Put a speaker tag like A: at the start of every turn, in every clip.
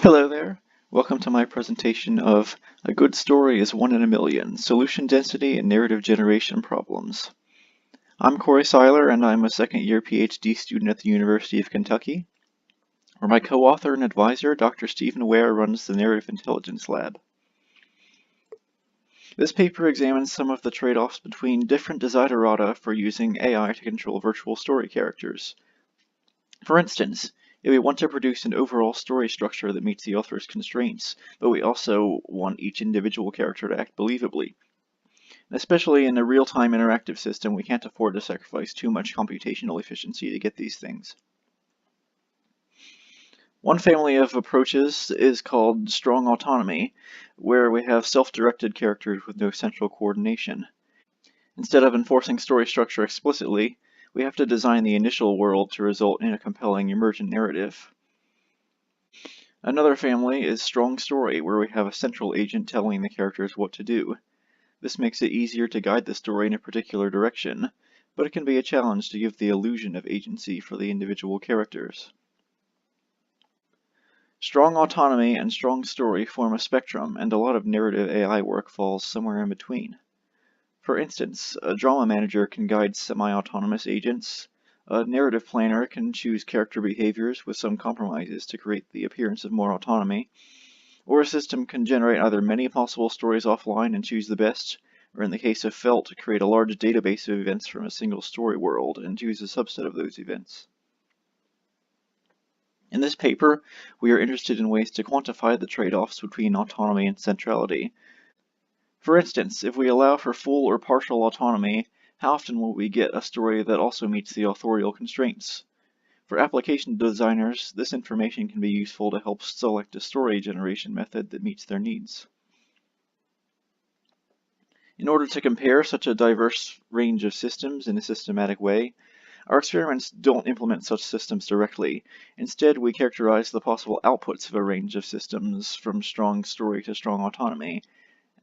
A: Hello there. Welcome to my presentation of A Good Story is One in a Million, Solution Density and Narrative Generation Problems. I'm Cory Siler, and I'm a second-year PhD student at the University of Kentucky, where my co-author and advisor, Dr. Stephen Ware, runs the Narrative Intelligence Lab. This paper examines some of the trade-offs between different desiderata for using AI to control virtual story characters. For instance, if we want to produce an overall story structure that meets the author's constraints, but we also want each individual character to act believably. Especially in a real-time interactive system, we can't afford to sacrifice too much computational efficiency to get these things. One family of approaches is called strong autonomy, where we have self-directed characters with no central coordination. Instead of enforcing story structure explicitly, we have to design the initial world to result in a compelling emergent narrative. Another family is strong story, where we have a central agent telling the characters what to do. This makes it easier to guide the story in a particular direction, but it can be a challenge to give the illusion of agency for the individual characters. Strong autonomy and strong story form a spectrum, and a lot of narrative AI work falls somewhere in between. For instance, a drama manager can guide semi-autonomous agents, a narrative planner can choose character behaviors with some compromises to create the appearance of more autonomy, or a system can generate either many possible stories offline and choose the best, or in the case of Felt, create a large database of events from a single story world and choose a subset of those events. In this paper, we are interested in ways to quantify the trade-offs between autonomy and centrality. For instance, if we allow for full or partial autonomy, how often will we get a story that also meets the authorial constraints? For application designers, this information can be useful to help select a story generation method that meets their needs. In order to compare such a diverse range of systems in a systematic way, our experiments don't implement such systems directly. Instead, we characterize the possible outputs of a range of systems from strong story to strong autonomy,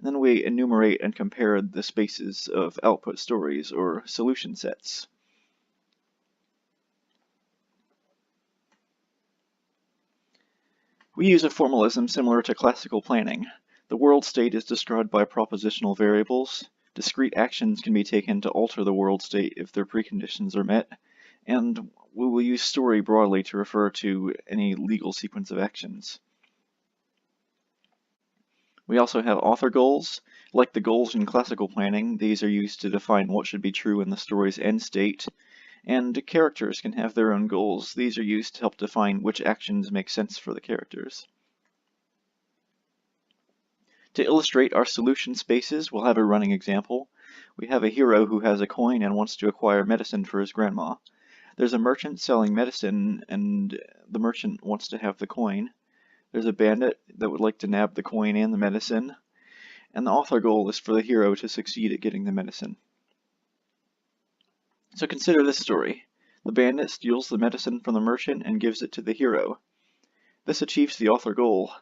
A: and then we enumerate and compare the spaces of output stories, or solution sets. We use a formalism similar to classical planning. The world state is described by propositional variables. Discrete actions can be taken to alter the world state if their preconditions are met, and we will use story broadly to refer to any legal sequence of actions. We also have author goals. Like the goals in classical planning, these are used to define what should be true in the story's end state, and characters can have their own goals. These are used to help define which actions make sense for the characters. To illustrate our solution spaces, we'll have a running example. We have a hero who has a coin and wants to acquire medicine for his grandma. There's a merchant selling medicine, and the merchant wants to have the coin. There's a bandit that would like to nab the coin and the medicine, and the author goal is for the hero to succeed at getting the medicine. So consider this story. The bandit steals the medicine from the merchant and gives it to the hero. This achieves the author goal.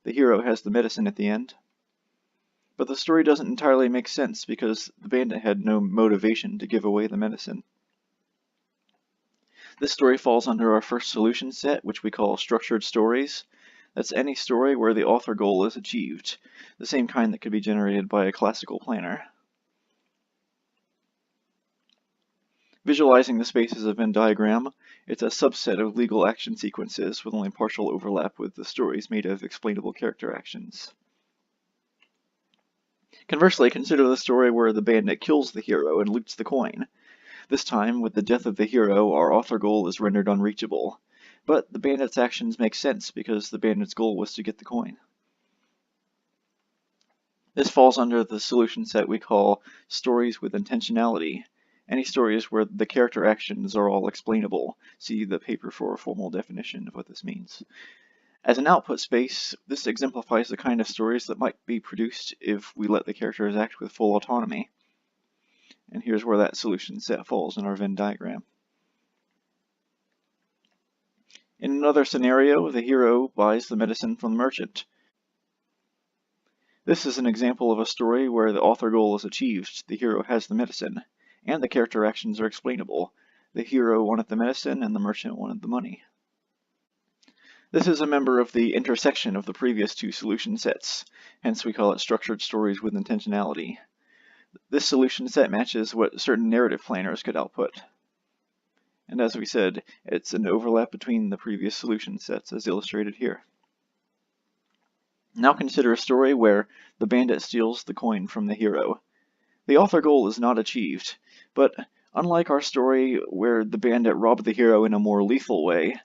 A: The hero has the medicine at the end. But the story doesn't entirely make sense because the bandit had no motivation to give away the medicine. This story falls under our first solution set, which we call structured stories. That's any story where the author goal is achieved, the same kind that could be generated by a classical planner. Visualizing the spaces of a Venn diagram, it's a subset of legal action sequences with only partial overlap with the stories made of explainable character actions. Conversely, consider the story where the bandit kills the hero and loots the coin. This time, with the death of the hero, our author goal is rendered unreachable. But the bandit's actions make sense because the bandit's goal was to get the coin. This falls under the solution set we call stories with intentionality. Any stories where the character actions are all explainable. See the paper for a formal definition of what this means. As an output space, this exemplifies the kind of stories that might be produced if we let the characters act with full autonomy. And here's where that solution set falls in our Venn diagram. In another scenario, the hero buys the medicine from the merchant. This is an example of a story where the author goal is achieved. The hero has the medicine, and the character actions are explainable. The hero wanted the medicine, and the merchant wanted the money. This is a member of the intersection of the previous two solution sets, hence we call it structured stories with intentionality. This solution set matches what certain narrative planners could output. And as we said, it's an overlap between the previous solution sets as illustrated here. Now consider a story where the bandit steals the coin from the hero. The author goal is not achieved, but unlike our story where the bandit robbed the hero in a more lethal way,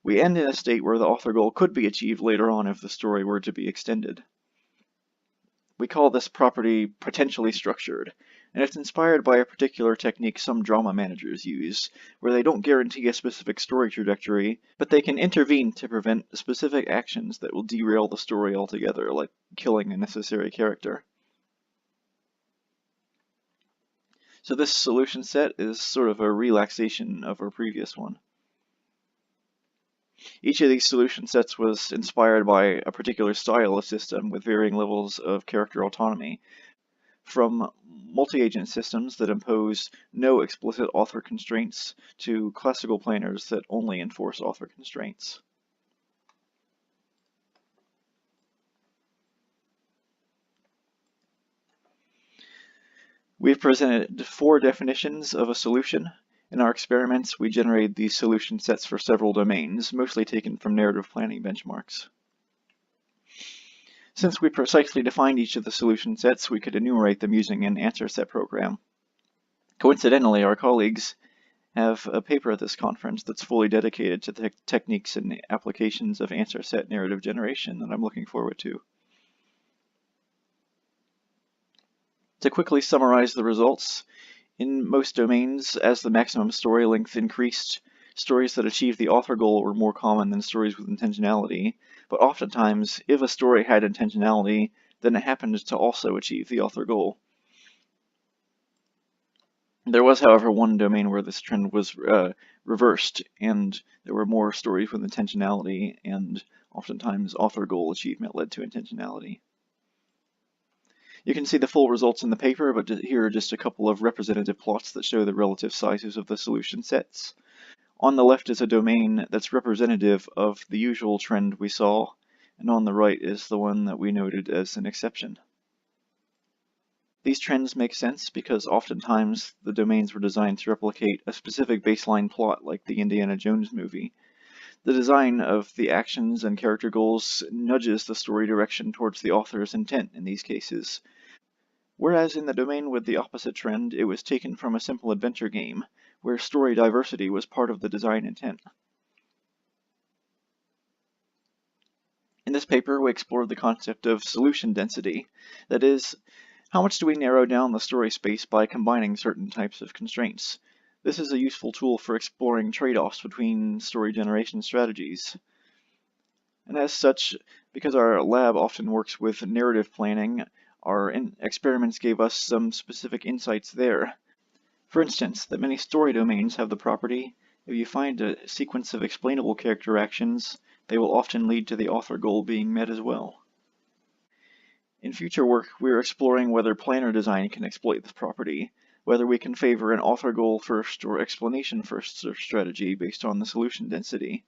A: we end in a state where the author goal could be achieved later on if the story were to be extended. We call this property potentially structured, and it's inspired by a particular technique some drama managers use, where they don't guarantee a specific story trajectory, but they can intervene to prevent specific actions that will derail the story altogether, like killing a necessary character. So this solution set is sort of a relaxation of our previous one. Each of these solution sets was inspired by a particular style of system with varying levels of character autonomy, from multi-agent systems that impose no explicit author constraints to classical planners that only enforce author constraints. We've presented 4 definitions of a solution. In our experiments, we generated these solution sets for several domains, mostly taken from narrative planning benchmarks. Since we precisely defined each of the solution sets, we could enumerate them using an answer set program. Coincidentally, our colleagues have a paper at this conference that's fully dedicated to the techniques and applications of answer set narrative generation that I'm looking forward to. To quickly summarize the results, in most domains, as the maximum story length increased, stories that achieved the author goal were more common than stories with intentionality, but oftentimes, if a story had intentionality, then it happened to also achieve the author goal. There was, however, one domain where this trend was reversed, and there were more stories with intentionality, and oftentimes author goal achievement led to intentionality. You can see the full results in the paper, but here are just a couple of representative plots that show the relative sizes of the solution sets. On the left is a domain that's representative of the usual trend we saw, and on the right is the one that we noted as an exception. These trends make sense because oftentimes the domains were designed to replicate a specific baseline plot like the Indiana Jones movie. The design of the actions and character goals nudges the story direction towards the author's intent in these cases. Whereas in the domain with the opposite trend, it was taken from a simple adventure game, where story diversity was part of the design intent. In this paper, we explored the concept of solution density. That is, how much do we narrow down the story space by combining certain types of constraints? This is a useful tool for exploring trade-offs between story generation strategies. And as such, because our lab often works with narrative planning, our experiments gave us some specific insights there. For instance, that many story domains have the property, if you find a sequence of explainable character actions, they will often lead to the author goal being met as well. In future work, we are exploring whether planner design can exploit this property, whether we can favor an author goal first or explanation first strategy based on the solution density.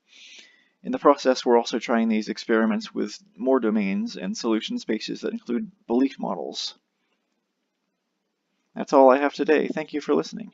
A: In the process, we're also trying these experiments with more domains and solution spaces that include belief models. That's all I have today. Thank you for listening.